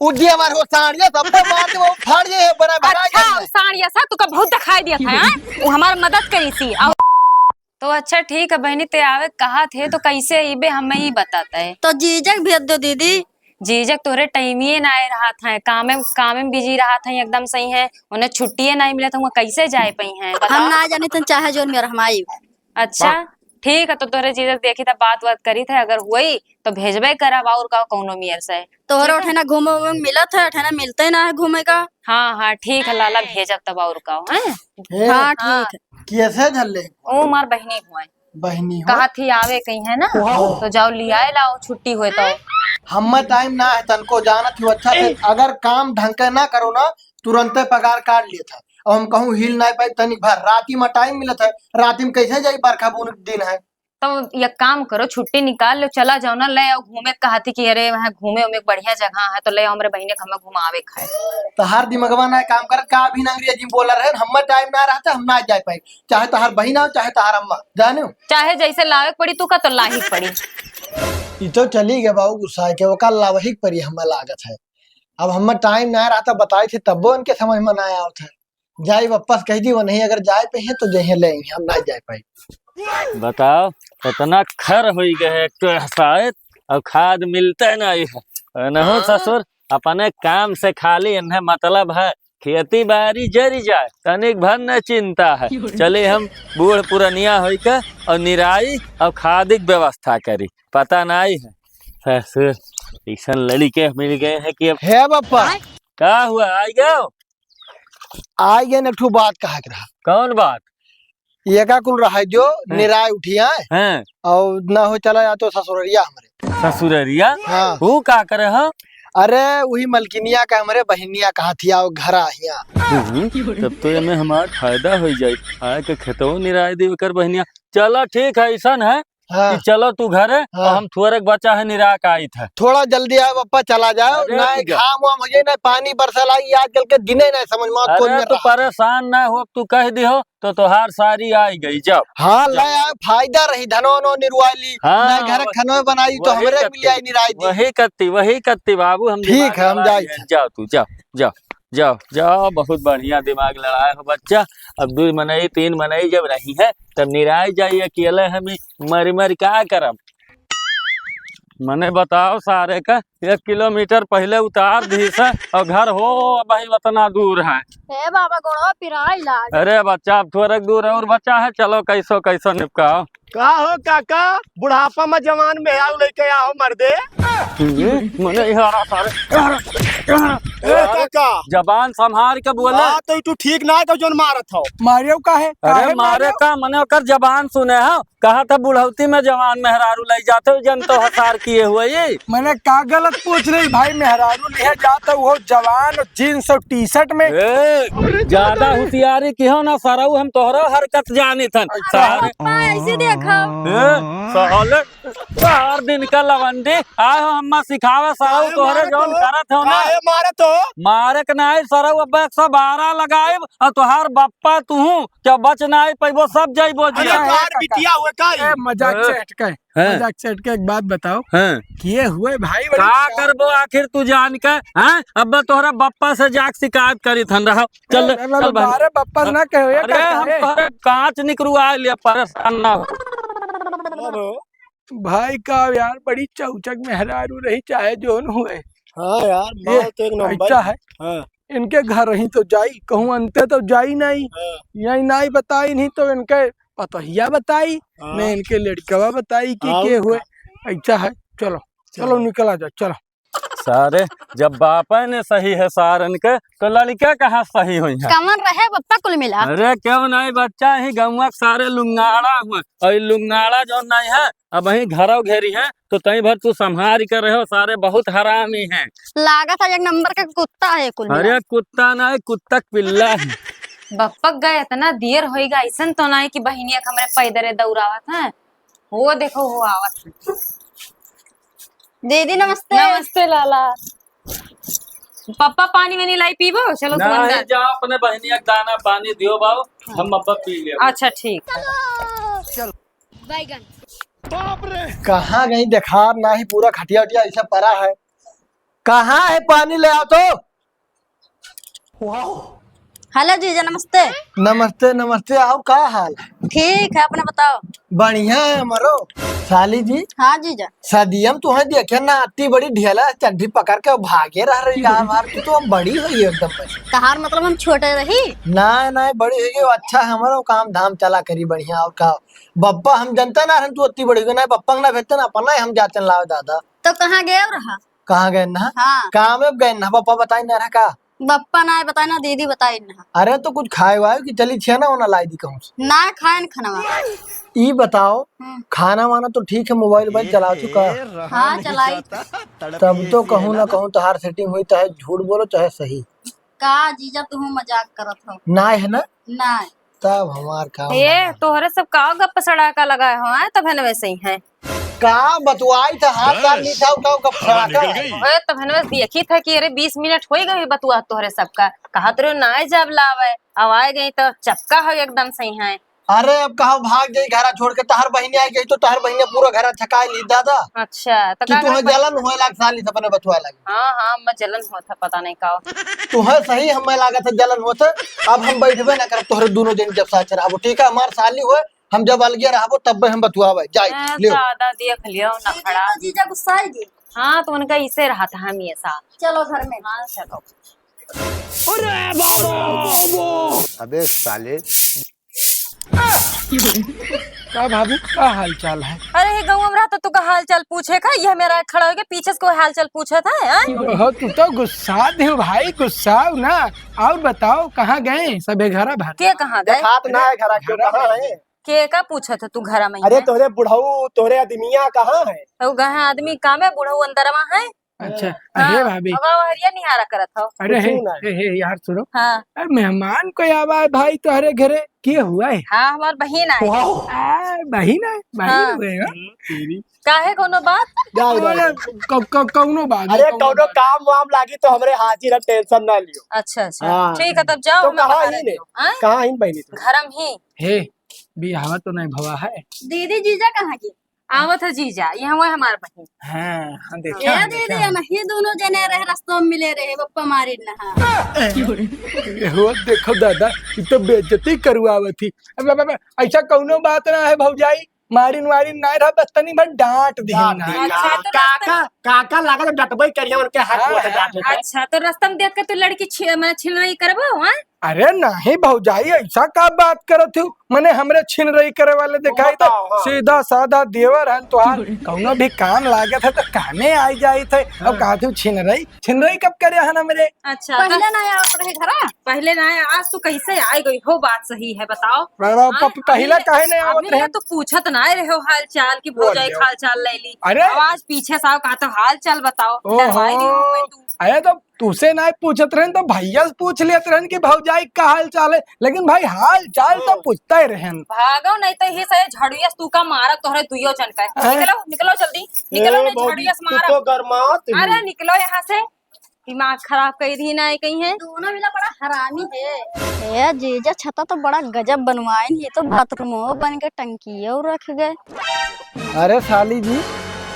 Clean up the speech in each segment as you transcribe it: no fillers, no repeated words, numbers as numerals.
उदी हमार हो साड़िया सब पे मार दे वो फाड़ जे है बड़ा बड़ा। अच्छा साड़िया सा तू का बहुत दिखाई दिया था हैं? वो हमार मदद करी सी तो अच्छा ठीक है बहनी ते आवे कहा थे तो कैसे इबे हमें ही बताता है तो जीजक भेज दो दीदी। जीजक तोरे टाइमिए ना आए रहा था काम में बिजी रहा था एकदम सही है उन्हें छुट्टियां नहीं मिला था वो कैसे जाए पाई हैं हम बता ना जाने तो चाहे जोन मेरा हमारी। अच्छा ठीक है तो तोरे जीजक देखी था बात करी था अगर हुई तो भेजबे करब और का कौनो मियर से तोहरा ठीक है? उठे ना घूमे उमे मिलत है, उठे ना मिलते ना है घूमे का। हाँ हाँ ठीक है लाला भेजब तब और का है हे हाँ ठीक है। कैसे झल्ले ओ मार बहनी हुआ बहनी हो कहा थी आवे कहीं है ना तो जाओ लियाए लाओ छुट्टी हुए तो हम टाइम ना है तनको जाना थी अच्छा से अगर काम ढंग के ना करो ना तुरंत पगार काट लिया था और हम कहूँ हिल ना पाई तनिक भर राती में टाइम मिलत है राती में कैसे जाई बरखा बुन दिन है। तो ये काम करो छुट्टी निकाल लो चला जाओ ना ले आओ घूमे कहा थी कि अरे वहाँ घूमे उमे बढ़िया जगह है तो ले आओ हमारे बहने हमें घुमावे खाए तो हर दिमागवा ना काम कर का भी अंग्रेजी बोला रहे हम टाइम ना रहता हम ना जा पाए चाहे तो हर बहन हो चाहे तो हर अम्मा जाने चाहे जैसे लावे पड़ी तू का तो लाही पड़ी ये तो चली गए बाबू गुस्सा के वो कल लावही परी हमें लागत है अब हम टाइम ना रहता बताए थे तब वो उनके समझ में ना आया था जाए वापस कह दी वो नहीं अगर जाए पे है तो जहे लेंगे हम ना जा पाए। बताओ इतना खर हो गए तो शायद और खाद मिलते नहीं है न हो ससुर अपने काम से खाली इन्हें मतलब है खेती बाड़ी जरी जाए तनिक भर न चिंता है चले हम बूढ़ पुरनिया हो के और निराई और खादिक व्यवस्था करी पता नहीं है ससुर ऐसा लड़के मिल गए हैं कि अब है बापा क्या हुआ आई गए आई गए नठू बात कहा रहा कौन बात ये का कुल रहा है जो निराय उठिया है और ना हो चला या तो ससुररिया हमारे ससुररिया हाँ वो का करे हाँ अरे वही मलकिनिया का हमारे बहनिया कहा थी आओ घर आहिया तब तो ये हमारा फायदा हो जाए आए के खेतों निराय दी कर बहनिया चलो ठीक है ऐसा है हाँ कि चलो तू घरे और हम थोड़े बच्चा है निराय का आई था थोड़ा जल्दी आओ पापा चला जाओ अरे ना ठीक है। घाम वाम हो जाए ना पानी बरसा लगी आजकल के दिने नहीं समझ में कौन अरे में तू रहा। परेशान ना हो तू कह दी हो तो तोहार सारी आई गई जब हाँ ले आओ फायदा रही धनो नो निरुआली हाँ, ना घर खनो बनाई तो वही हमरे करती। मिल आई निराई दी वही करती बाबू हम ठीक दिमाग है, हम लड़ाए जाए हैं। जाओ तू जाओ जाओ जाओ जाओ बहुत बढ़िया दिमाग लड़ाए हो बच्चा अब 2 मनई 3 मनई जब रही है तब निराय जाइए अकेले हम मरी मरी क्या करब मने बताओ सारे का 1 किलोमीटर पहले उतार दी से और घर हो भाई उतना दूर है हे बाबा गोड़वा पिराई लाग। अरे बच्चा अब थोड़ा दूर और बच्चा है चलो कैसो निपकाओ का हो काका बुढ़ापा में जवान में आओ लेके आओ मर्दे। मने इहारा सारे ए काका जबान संभाल के बोले हाँ तो तू ठीक ना है तो जोन मारत हो मारियो का है अरे मारे का मने ओकर जबान सुने हो कहा था बुढ़ौती में जवान मेहरारू ले जाते हो जन तो हसार किए हुए ये मैंने का गलत पूछ रही भाई मेहरारू ले जाता वो जवान जींस और टी शर्ट में ज्यादा होशियारी की हो ना सरऊ हम तोहरो हरकत जानी थन सारे ऐसे देखो साले 4 दिन का लवंडी आए हो अम्मा सिखावे सरऊ तोहरे जौन करत हो ना काहे मारत हो मारे के नहीं सरऊ अब 112 लगाए और तोहार बप्पा तू क्या बच नहीं पैबो सब जाइबो अरे जिया कार बिटिया हुए का मजाक से हटके मजाक से हटके एक बात बताओ हैं किए हुए भाई का करबो आखिर तू जान के हैं अब तोहरा बप्पा से जाके शिकायत करी थन रहा चल चल भाई पप्पा ना कहो अरे हम तोहरे कांच निकरुआ लिया परेशान ना हो भाई का यार बड़ी चौचक मेहरारू रही चाहे जोन हुए हाँ यार बहुत एक नंबर अच्छा है हाँ इनके घर रही तो जाई कहूँ अंते तो जाई नहीं यही नहीं बताई नहीं तो इनके पतोहिया बताई हाँ। मैं इनके लड़कवा बताई कि हाँ। के हुए अच्छा है चलो चलो निकला जाओ चलो सारे जब बापा ने सही है सारन के तो लड़का कहाँ सही हुई है कमन रहे बप्पा कुल मिला। अरे क्यों नहीं बच्चा ही गौवा सारे लुंगाड़ा हुए और लुंगाड़ा जो नहीं है अब वही घरों घेरी है तो तई भर तू संभाल कर रहे हो सारे बहुत हरामी हैं लागत है एक नंबर का कुत्ता है कुल मिला। अरे कुत्ता नहीं कुत्ता पिल्ला है बप्पक गए इतना देर होएगा ऐसा तो नहीं कि बहनिया हमरे पैदरे दौड़ावत है वो देखो वो आवत दीदी नमस्ते। नमस्ते लाला पापा पानी में नहीं लाई पीबो चलो तुम नहीं अंदर जाओ अपने बहनिया के दाना पानी दियो बाबू हम अब्बा पी ले अच्छा ठीक बैगन। कहाँ गई देखा ना ही पूरा खटिया उटिया ऐसा पड़ा है कहाँ है पानी ले आओ तो। हेलो जीजा नमस्ते। नमस्ते नमस्ते, आओ का हाल है? ठीक है, अपने बताओ। बढ़िया है हमारो। साली जी हाँ जीजा। सदियम तुम्हें देखे ना आती बड़ी ढेला चड्ढी पकड़ के भागे रह रही यार यार, तू तो हम बड़ी हुई है एकदम में। कहार मतलब हम छोटे रही। ना ना बड़ी हुई है, अच्छा है हमारो काम धाम चला करी बढ़िया। और का बप्पा हम जनता ना तू अति बड़ी हुई ना, बप्पा ना भेजते ना अपना ही हम जाते लाओ दादा। तो कहाँ गए रहा? कहाँ गए ना? हाँ काम में गए ना, बप्पा बताई ना रहा का। बप्पा ना बताए ना दीदी बताई ना। अरे तो कुछ खाए वाए की चली छे ना होना लाई दी कहूँ से। ना खाए न खाना। ई बताओ खाना वाना तो ठीक है, मोबाइल वोबाइल चला चुका। हाँ चलाई। तब तो कहूँ ना कहूँ तोहार सेटिंग हुई, चाहे झूठ बोलो चाहे सही। का जीजा तुम मजाक करत हो? ना है ना, ना तब हमार काम ये तोहरे सब का गप सड़ाका लगाए हो हैं? तब है वैसे ही है। का बतवाई था हाथ डाल ली था का का फड़ाका। ओए तब है देखी था कि अरे 20 मिनट हो गए बतुआ तोहरे सबका। कहा तो ना जब लावे, अब आए गई तो चपका हो एकदम सही है। अरे अब कहा भाग गई घरा छोड़ के, तहर बहिनी आई गई तो तहर बहिनी पूरा घर छकाई ली दादा। अच्छा तो कि तुम्हें जलन हुए लाग साली से अपने बतवा लगी। हाँ हाँ मैं जलन हुआ था, पता नहीं का। तुम्हें सही हमें लागत है जलन होते। अब हम बैठबे ना कर तोहरे दोनों दिन जब साथ रहबो, ठीक है हमार साली हुए हम जब अलगे रहबो तब हम बतवावे जाई लियो। ज्यादा देख लियो ना खड़ा। जीजा गुस्सा आएगी। हाँ तो उनका इसे रहा था हमेशा। चलो घर में। हाँ चलो। अबे साले का भाभी का हाल चाल है? अरे गाँव में रहा तो का हाल चाल पूछे का, यह मेरा खड़ा हो गया पीछे से कोई हाल चाल पूछा था। ओहो, तू तो गुस्सा दे भाई, गुस्सा ना। और बताओ कहाँ गए सबे घरा भर? के कहाँ गए? हाथ ना है घरा क्यों कहाँ है? के का पूछा था तू घर में? अरे तोरे बुढ़ऊ तोरे आदमिया कहाँ है? तो गए आदमी काम है, बूढ़ा अंदरवा है। अच्छा अरे भाभी, अब हरिया निहारा करत हो। अरे हे यार सुनो, हाँ अरे मेहमान कोई आवा है भाई तुम्हारे घरे, के हुआ है? हाँ हमार बहन आई। बहिन है, हाँ। बहिन हुए काहे कोनो बात? कौनो बात अरे कौनो काम वाम लागी तो हमरे हाजिर, टेंशन ना लियो। अच्छा अच्छा हाँ। ठीक है तब जाओ। तो मैं कहाँ बाहर ही ने? रहती हूँ। आएं? कहाँ ही बहनी तू? घरम ही। हे बिहावा तो नहीं भवा है। दीदी जीजा कहाँ की? आवत है जीजा, ये हुआ हमार बहन। हाँ देखा ये है, दीदी देखा है ना, ये दोनों जने रहे रास्तों में मिले रहे, बप्पा मारी नहा। हो देखो दादा, ये तो बेइज्जती करवावत थी। अब ऐसा कौनो बात ना है भौजाई, मारिन वारिन ना रहा, बस तनी भर डांट दी ना। अच्छा तो काका काका लगा तो डटबई करिया उनके हाथ में डांटे। अच्छा तो रास्ता में देख के तू लड़की छिनराई करबो? हाँ अरे नहीं भौजाई, ऐसा का बात करत हो? मने हमरे छिन रही करे वाले दिखाई तो बताओ, हाँ। सीधा साधा देवर हन तो कौनो भी काम लागत है तो कामे आई जाई थे। अब कहा तू छिन रही कब करे हन हमरे? अच्छा पहले ना आवत रहे घरा। पहले ना आया, आज तू कैसे आई गई हो? बात सही है बताओ। पहला काहे नहीं आवत रहे? तो पूछत ना रहे हो हाल चाल की भौजाई हाल चाल ले ली। अरे! आज पीछे से आओ कहा तो हाल चाल बताओ। डरवाई दी हूँ मैं तू। अरे तो तुसे ना पूछत रहन तो भैया से पूछ लेत रहन कि भौजाई का हाल चाल है, लेकिन भाई हाल चाल तो पूछता ही रहन। भागो नहीं तो ये सही झाड़ुया तू का मारक तोहरे दुइयो चनका। निकलो निकलो जल्दी निकलो, नहीं झाड़ुया से तू मारक। तो गरमात ही। अरे निकलो यहाँ से, दिमाग खराब कर दी ना कहीं है। दोनों मिला बड़ा हरामी है। ये जीजा छता तो बड़ा गजब बनवाए, ये तो बाथरूम बन के टंकी और रख गए। अरे साली जी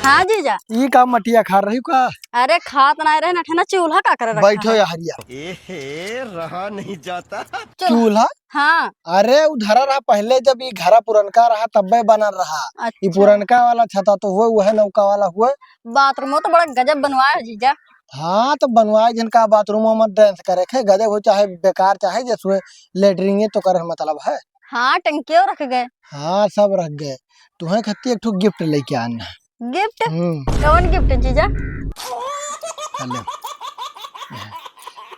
हाँ जीजा। ई का मटिया खा रही का? अरे खात ना रहे नठे ना चूल्हा का कर रखा बैठो है। या हरिया। एहे रहा नहीं जाता। चूल्हा? हाँ अरे उधर रहा पहले जब ये घरा पुरनका रहा तब्बे बनल रहा। ये अच्छा। पुरनका वाला छता तो हुए वह नौका वाला हुए। बाथरूम तो बड़ा गजब बनवाया है जीजा। हाँ तो बनवाए जिनका बाथरूम में डांस करे खे गजब हो, चाहे बेकार चाहे जैसे लेटरिंग तो करे मतलब है। हाँ टंकियों रख गए। हाँ सब रख गए। तुम्हें खत्ती एक ठो गिफ्ट लेके आना। गिफ्ट? कौन गिफ्ट जीजा? हेलो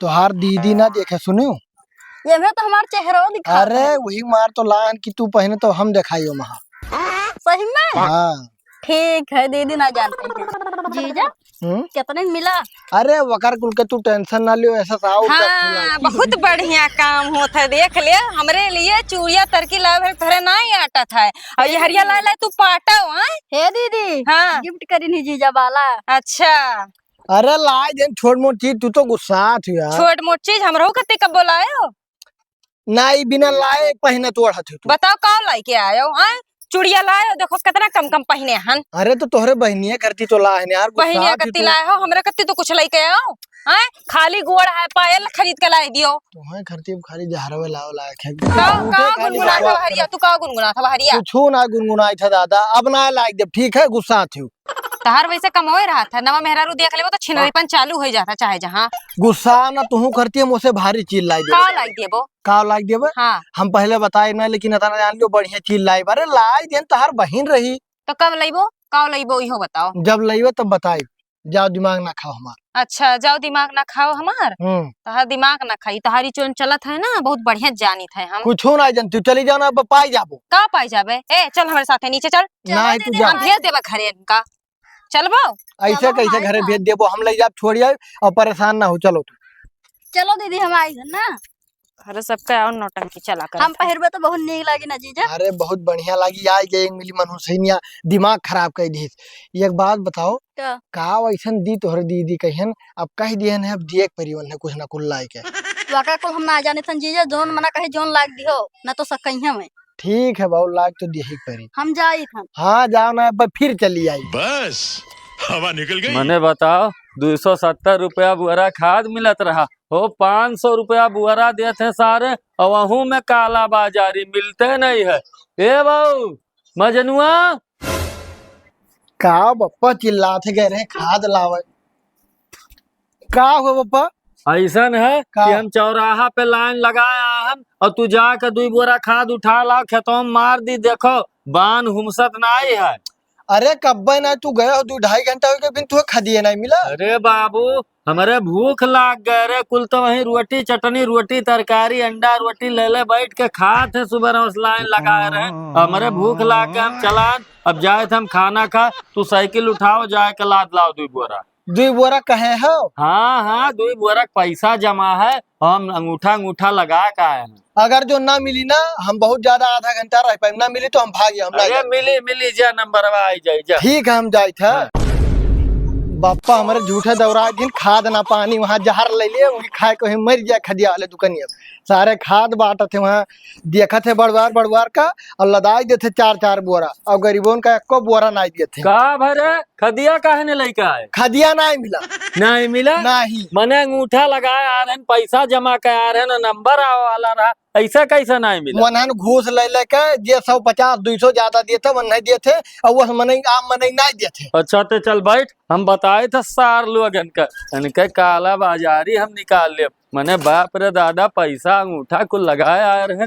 तोहार दीदी ना देखे सुनियो। ये में तो हमारा चेहरा दिखा। अरे वही मार तो लान की तू पहने तो हम दिखाइयो महा। सही में? हाँ ठीक है, दीदी ना जानते हैं। जीजा कितने में मिला? अरे वकार कुल के तू टेंशन ना लियो, ऐसा साउ हाँ बहुत बढ़िया काम होता है। देख ले हमरे लिए चूड़िया तरकी लावे थरे ना ही आटा था, और ये हरिया ला ला तू पाटा हुआ। हे दीदी हाँ गिफ्ट करी नहीं जीजा वाला। अच्छा अरे लाए जन छोट मोट चीज, तू तो गुस्सा थी यार। छोट मोट चीज हमरो कते कब बोलाए हो? ना ई बिना लाए पहने तो अड़त तू। बताओ का लाई के आयो? हाँ चूड़िया लाए हो, देखो कितना कम कम पहने हन। अरे तो तोहरे बहनिया करती तो ला है यार, बहिनिया गुस्सा थी कत्ती तू। लाए हो, हमरा कत्ती तो कुछ लेके आओ। हैं खाली गोड़ है, पायल खरीद के लाई दियो। तुम्हें करती खाली जहरवे लाओ लायक है। का गुनगुना था हरिया, तू का गुनगुना था हरिया? कुछ ना गुनगुनाई था दादा, अब ना लायक जब ठीक है, गुस्सा थी। तहार वैसे कमोए रहा था, नवा मेहरारू देख लेबो तो छिनरीपन चालू हो जाता चाहे जहाँ। गुस्सा ना तू करती है, मुझसे भारी चीज लाई दे। का लाइक देबो? का लायक देबे? हाँ हम पहले बताए ना, लेकिन इतना जान लियो बढ़िया चीज लाई। अरे लाई देन तहार बहन रही, तो कब लइबो, का लइबो इहो बताओ। जब लईबे तब बताई। जाओ दिमाग ना खाओ हमार। अच्छा जाओ दिमाग ना खाओ हमार। तहार दिमाग ना खाई, तहारी चोन चलत है ना, बहुत बढ़िया जानी थे हम। कुछ हो ना जानती, चली जाओ ना, पाई जाबो। का पाई जाबे? ए चल हमारे साथे नीचे चल। ना तू जा, हम भेज देबा घरे इनका। चलबो? ऐसे चलो, कैसे हम घरे आए भेज देबो, हम ले जाब छोड़ जाए और परेशान ना हो। चलो तू। चलो दीदी हम आई है ना, अरे सबका और नौटंकी चला कर। हम पहिरबे तो बहुत नीक लागी ना जीजा। अरे बहुत बढ़िया लगी, आज के एक मिली मन हुसैनिया दिमाग खराब कर दी। एक बात बताओ, क्या? का वैसन दी तोहर दीदी कहियन, अब कह दियन है, अब दिए के परिवन है कुछ ना कुछ लाई के। वाका को हम ना जाने थन जीजा, जोन मना कहे जोन लाग दियो ना तो सकइया में। ठीक है बाबू, लाग तो दिए ही परी। हम जाई थन। हाँ जाओ ना, अब फिर चली आई। बस हवा निकल गई। मने बताओ 270 रुपया बुआरा खाद मिलत रहा हो, 500 रुपया बुआरा देते हैं सारे, और वहू में काला बाजारी मिलते नहीं है। ए बाबू मजनुआ, का बप्पा चिल्लाते गए रहे खाद लावे? का हुआ बप्पा? ऐसन है का? कि हम चौराहा पे लाइन लगाया हम, और तू जाकर 2 बोरा खाद उठा ला, खेतों में मार दी, देखो बान हुमसत नहीं है। अरे कब्बे ना तू गए हो, 2-2.5 घंटा हो गए, बिन तू खदिए नहीं मिला। अरे बाबू हमारे भूख लाग गए रे, कुल तो वही रोटी चटनी, रोटी तरकारी, अंडा रोटी ले ले बैठ के खाते, सुबह रोज लाइन लगाए रहे। हमारे भूख लाग गए, हम चलान अब जाए थे हम खाना खा, तू साइकिल उठाओ जाए के लाद लाओ 2 बोरा। 2 बोरा कहे हो? हाँ 2 बोरा पैसा जमा है, हम अंगूठा लगा के आए हैं। अगर जो ना मिली ना, हम बहुत ज्यादा आधा घंटा रह पाए, ना मिली तो हम भागे, हम अरे मिली जा नंबर आई जाई जा। ठीक है, हम जाए थे। बापा हमारे झूठे दौरा दिन, खाद ना पानी, वहाँ जहर ले लिए, वही खाए को मर जाए खदिया वाले दुकानिया। सारे खाद बांटे थे वहाँ, देखा थे बड़वार का, और लदाई देते 4-4 बोरा, और गरीबों का एको बोरा नहीं देते। का भरे खदिया काहे ने लेके आए? खदिया नहीं मिला। नहीं मिला? नहीं। मने अंगूठा लगाए आ रहे, पैसा जमा कर आ रहे, नंबर आवे वाला रहा, ऐसा कैसा नहीं मिला? मनन घूस ले लेके जे 150-200 ज्यादा देते वो नहीं देते, और वो मनई आम मनई नहीं देते। अच्छा तो चल बैठ, हम बताए थे सार लोगन का, इनके काला बाजारी हम निकाल ले। मने बाप रे दादा, पैसा अंगूठा कुल लगाए आ रहे।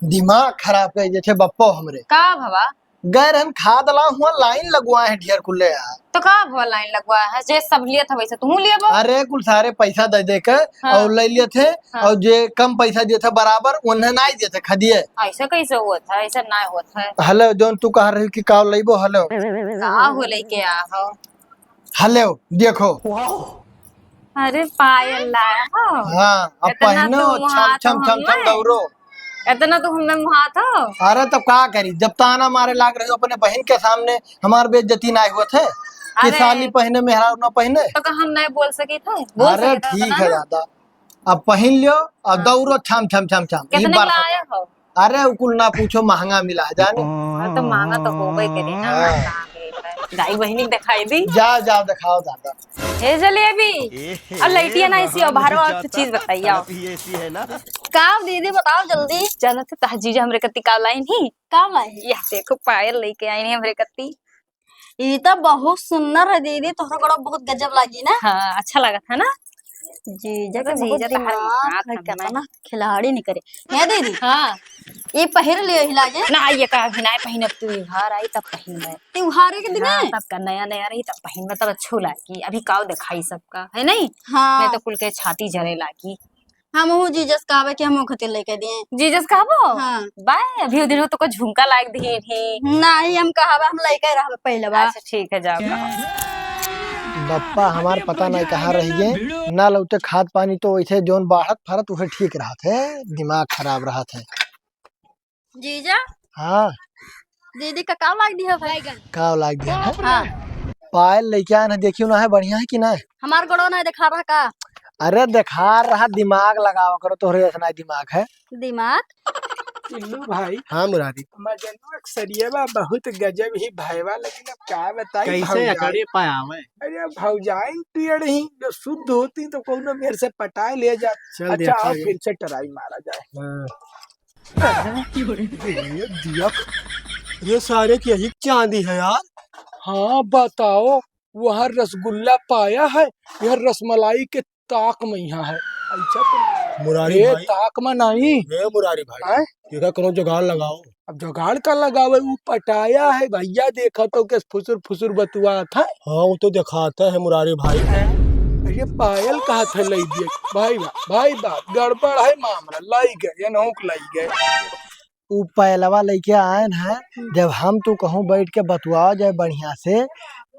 दिमाग खराब कर जैसे बप्पो हमरे। का भवा? गैर हम खाद ला हुआ, लाइन लगवाए हैं ढेर कुल्ले यार। तो का भवा लाइन लगवाया है? जे सब लिए था वैसे तू लिए बो। अरे कुल सारे पैसा दे दे के हाँ। और ले लिए थे, हाँ। और जे कम पैसा देते बराबर उन्हें नहीं देते खदिए। ऐसा कैसे हुआ था? ऐसा ना हुआ था। हेलो जोन तू कह रही कि काव लेबो, हेलो का हो लेके आ हो? हेलो देखो। अरे पायल लाया हो? हाँ अब इतना पहनो, तो छम छम मुहात छम छम हमें। दौड़ो। इतना तो हमें मुहा था। अरे तो का करी, जब ताना मारे लाग रहे हो अपने बहन के सामने, हमार बेइज्जती ना हुए थे कि अरे। साली पहने मेहरा ना पहने। तो का हम नहीं बोल सके थे? बोल अरे सके था ठीक ना है ना? दादा, अब पहन लियो और दौड़ो छम छम छम छम। ई कितने बार लाया हो? अरे कुल ना पूछो, महंगा मिला है जाने। हाँ, तो महंगा तो हो गई करी ना। हाँ। कहाँ गई है? दाई बहनी दिखाई दी। जाओ जाओ दिखाओ दादा। हे जलेबी और लइटिया ना इसी, और बाहर और चीज बताइए आओ। का दीदी बताओ जल्दी। जाना थे तहजीजा हमरे कत्ती का लाइन ही। का लाई? यह देखो पायल लेके आई है हमरे कत्ती। ये तो बहुत सुंदर है दीदी, तोहरा गोड़ा बहुत गजब लागी ना। हाँ अच्छा लगा था ना? जीजा तो के बहुत जीजा तो हर दिमाग हाथ है, में। कहता ना खिलाड़ी नहीं करे। है दीदी, हाँ ये पहिर लियो ही लागे। ना ये का भी ना पहन, तू घर आई तब पहन में। त्योहारे के दिन हाँ, तब का नया नया रही तब पहन में, तब अच्छो लागी। अभी काव दिखाई सबका है नहीं? हाँ नहीं तो कुल के छाती जरे लागी। हम हूँ जीजस कहवे कि हम खतिर लेके दिए। जीजस कहबो? हाँ। बाय अभी दिन तो को झुमका लायक दिए थी। नहीं हम कहवे हम लेके रहबे पहले बार। अच्छा ठीक है जाओ कहो। बप्पा हमार पता नहीं कहाँ रह गए, ना लौटे खाद पानी तो वैसे जोन बाढ़त फरत उसे ठीक रहा थे, दिमाग खराब रहा थे। जीजा हाँ दीदी का काम लाग दिया भाई। का लाग दिया है? हाँ पायल लेके आए ना, देखियो ना है बढ़िया है कि ना? हमार गोड़ो नहीं दिखा रहा का अरे दिखा रहा, दिमाग लगाओ करो, तोहरे ऐसा दिमाग है। दिमाग। टिल्लू भाई हाँ मुरारी मजनू अक्सरिया बा बहुत गजब ही भयवा, लेकिन अब क्या बताई कैसे भौजाई। अकड़े पायावे। अरे भौजाई पियड़ ही जो शुद्ध होती तो कोनो मेरे से पटाए ले जा। चल अच्छा देखा आओ ये। फिर से ट्राई मारा जाए। ये दिया ये सारे की यही चांदी है यार। हाँ बताओ, वहाँ रसगुल्ला पाया है, यह रसमलाई के ताक में यहाँ है। अच्छा तो मुरारी ये भाई, ताक में नहीं ये मुरारी भाई है। ये कोनो जुगाड़ लगाओ। अब जुगाड़ का लगावे, वो पटाया है भैया, देखा तो के फुसुर फुसुर बतुआ था। हाँ वो तो दिखाता है मुरारी भाई। ये पायल कहा था लाई दिए भाई बात गड़बड़ है मामला, लाई गए नौक लाई गए। ऊ पहलवा लेके आए हैं, जब हम तू कहूँ बैठ के बतुआओ जाए बढ़िया से,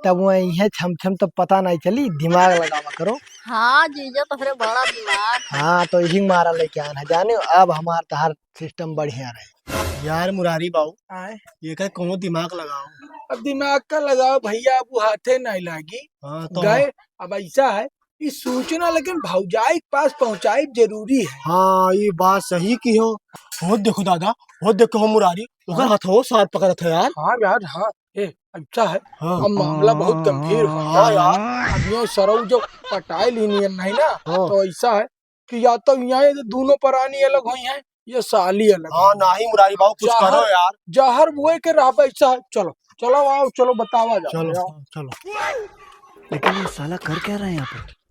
तब वही है छम छम तो पता नहीं चली, दिमाग लगावा करो। हाँ जीजा तोहरे बड़ा दिमाग। हाँ तो यही मारा लेके आए हैं, जाने अब हमार तहार सिस्टम बढ़िया रहे। यार मुरारी बाबू आए ये का कोनो दिमाग लगाओ। अब दिमाग का लगाओ भैया, अब वो हाथे नहीं लागी हाँ तो गए। अब ऐसा है, इस सूचना लेकिन भौजाई के पास पहुंचाई जरूरी है। हाँ ये बात सही की हो। वो देखो दादा, वो देखो हो मुरारी ओकर हथो साथ पकड़ था यार। हाँ यार हाँ, ए अच्छा है। हाँ अब मामला बहुत गंभीर हो हाँ यार। अब ये सरऊ जो पटाए लीनी नहीं ना, हाँ। तो ऐसा है कि या तो यहाँ ये दोनों प्राणी अलग हुई हैं, ये साली अलग। हाँ नहीं मुरारी बाबू कुछ चाहत- करो यार। जहर बुए के रह ऐसा है। चलो चलो आओ, चलो बतावा जाओ। चलो आओ। चलो। लेकिन ये साला कर क्या रहे हैं यहाँ पे?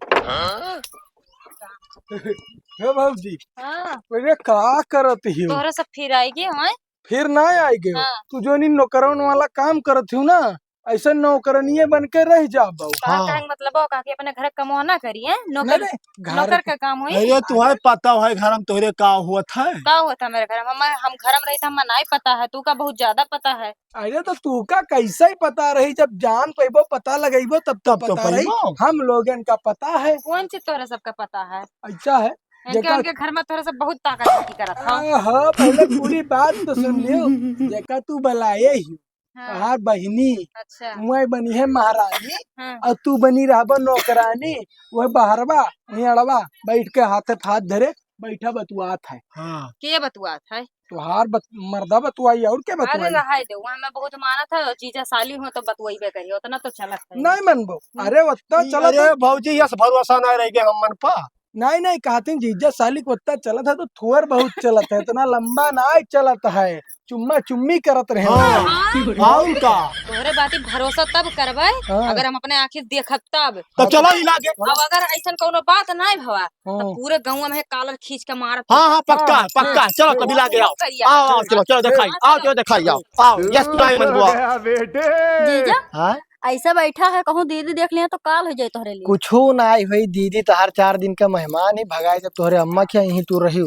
हे भाजी, हाँ अरे का करत ही हो? तोहरा सब फिर आएगी हमारे। फिर ना आएगे हो? हाँ। तू जो नी नौकरन वाला काम करत हूँ ना, ऐसा नौकरनिये बन के रह जा बहू। कहा का मतलब हो काकी अपने घर कमवा ना करी है, नौकर घर नौकर का काम हुई। अरे तुम्हारे पता है घर में तोहरे का हुआ था। का होता मेरे घर में, हम घर में रहता हमें नहीं पता है, तू का बहुत ज्यादा पता है। अरे तो तू का कैसे ही पता रही, जब जान पैबो पता लगेबो तब तो तब तो पता रही। पैबो। हम लोगन का पता है। कौन चीज तोहरा सबका पता है? अच्छा है। इनके जेका- उनके घर में तोहरा सब बहुत ताकत की करत हो। हाँ पहले पूरी बात तो सुन लियो। जेका तू बलाए ही हाँ, तहार बहिनी, अच्छा मैं बनी है महारानी हाँ। और तू बनी रहबा नौकरानी। वह बाहरवा वही अड़वा बैठ के हाथ हाथ धरे बैठा बतुआत है। हाँ के बतुआ था? तुहार मर्दा बतुआई और क्या अरे बतुआई? रहा दे, वहाँ मैं बहुत माना था, जीजा साली हो तो बतुआई करी, उतना तो चलत है। नहीं मनबो। अरे वत्ता चला अरे भाजी यस भरोसा ना रह गया हम मन पा। नहीं कहते जीजा साली को वत्ता चलत है तो थुअर बहुत चलत है, इतना लंबा ना चलत है, चुम्मा चुम्मी करत रहे। हाँ हाँ का तोहरे बाती भरोसा तब करबे हाँ। अगर हम अपने आँखिर देखब तब। तो चलो इलाके। अब अगर ऐसा कोनो बात नहीं भवा हाँ। तो पूरे गाँव में कालर खींच के मारत। हाँ हाँ पक्का पक्का चलो कभी लागे आओ। आओ आओ चलो चलो दिखाई आओ चलो दिखाई आओ आओ यस टाइम मन बुआ। जीजा हाँ ऐसा बैठा है, कहूँ दीदी देख लिया तो काल हो जाए तोहरे लिए। कुछ ना आई भाई, दीदी तहार 4 दिन का मेहमान ही भगाए, जब तोहरे अम्मा के यहीं तू रही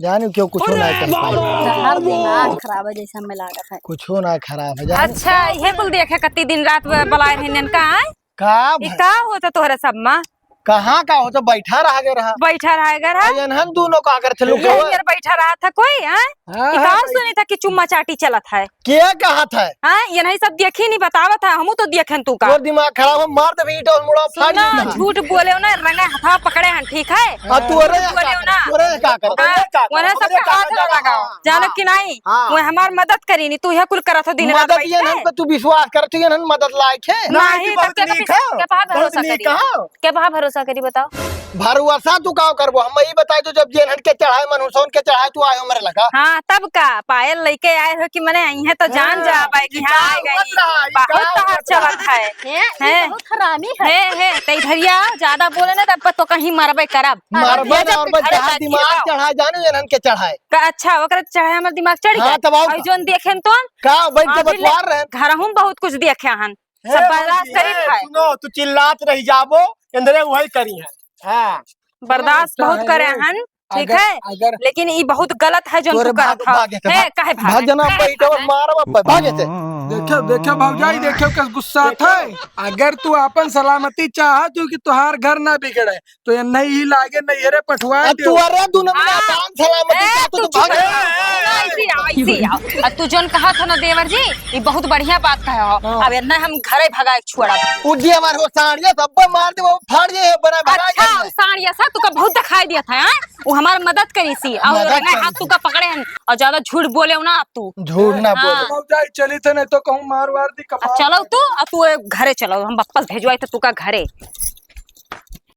जाने क्यों कुछ ना कर पाई। हर दिमाग खराब है जैसा हमें लागत है। कुछ ना खराब है जाने अच्छा ये कुल देखे कत्ती दिन रात बलाए रहने का है? का ये का होता तोहरे सब माँ कहाँ का हो तो बैठा रहा गे रहा। बैठा रहेगा रहा अजन हम दोनों का कर थे ये यार बैठा रहा था कोई है? हाँ, ये कहाँ सुनी था कि चुम्मा चाटी चलत है? के कहा था? हाँ ये नहीं सब देखी नहीं बतावत है, हमू तो देखे तू का। और दिमाग खराब है, मार दे ईंट और मुड़ा फाड़ सुना दे। झूठ बोले हो ना, रंगे हथा पकड़े हैं, ठीक है? हाँ तू अरे बोले हो ना, का कर हाँ, उन्हें सबका हाथ ना लगाओ, जानो कि नहीं? हाँ। वो हमार मदद करी नहीं, तू यह कुल करत हो दिन रात मदद ये बैठ हम पे तू विश्वास करती है, मदद लायक है नहीं तो के पा भरोसा करी, के पा भरोसा करी बताओ। भरोसा तू का करबो, हम यही बताई तो जब जेन हट के चढ़ाए मनुष्यों के चढ़ाए तू आयो मरे लगा। हाँ तब का पायल लेके आए हो कि मैंने यहीं तो जान जा पाए कि हाँ आ गई, बहुत तहार चलत है। ये बहुत हरामी है। हे ते धरिया ज्यादा बोले ना तब तो कहीं मरबे करब। मारबा ये जब और के घरे जहां जाती दिमाग है, चढ़ाए जाने जेन हन के चढ़ाए अच्छा ओकरा चढ़े हमर दिमाग चढ़ हाँ, गया। तब आओ और जोन देखेन तो का बैठ के बतवार रहे। घर हम बहुत कुछ देखे हन, सब बर्दाश्त करी खाए, सुनो तू चिल्लात रही जाबो इंद्रे वही करी है। हाँ बर्दाश्त बहुत करे हन, ठीक है? अगर लेकिन ये बहुत गलत है जो तू करत भागे है। हे काहे भाग जना बैठो मारबा भागे से। देखो भौजाई देखो किस गुस्सा था। अगर तू अपन सलामती चाह तू कि तुहार घर ना बिगड़े तो ये नहीं ही लागे नहीं रे पठवा तू अरे दोनों में आसान सलामती का तू भाग ऐसी आओ। तू जोन कहा था ना देवर जी, ये बहुत बढ़िया बात कहे हो। अब ना हम घरे भगाए छुड़ा उड़ी हमारे हो साड़िया सब मार दे वो फाड़ दे बड़ा भगा अच्छा साड़िया सा तू का बहुत दिखाई दिया था। वो हमारा मदद करी सी और मदद ना करी हाथ तू का पकड़े हन और ज्यादा झूठ बोले हो ना अब तू झूठ ना हाँ। बोल। भौजाई चली थे नहीं तो कहूँ मार वार दी अब कपाल। चलो तू अब तू घरे चलो हम वापस भेजवाई तो तू का घरे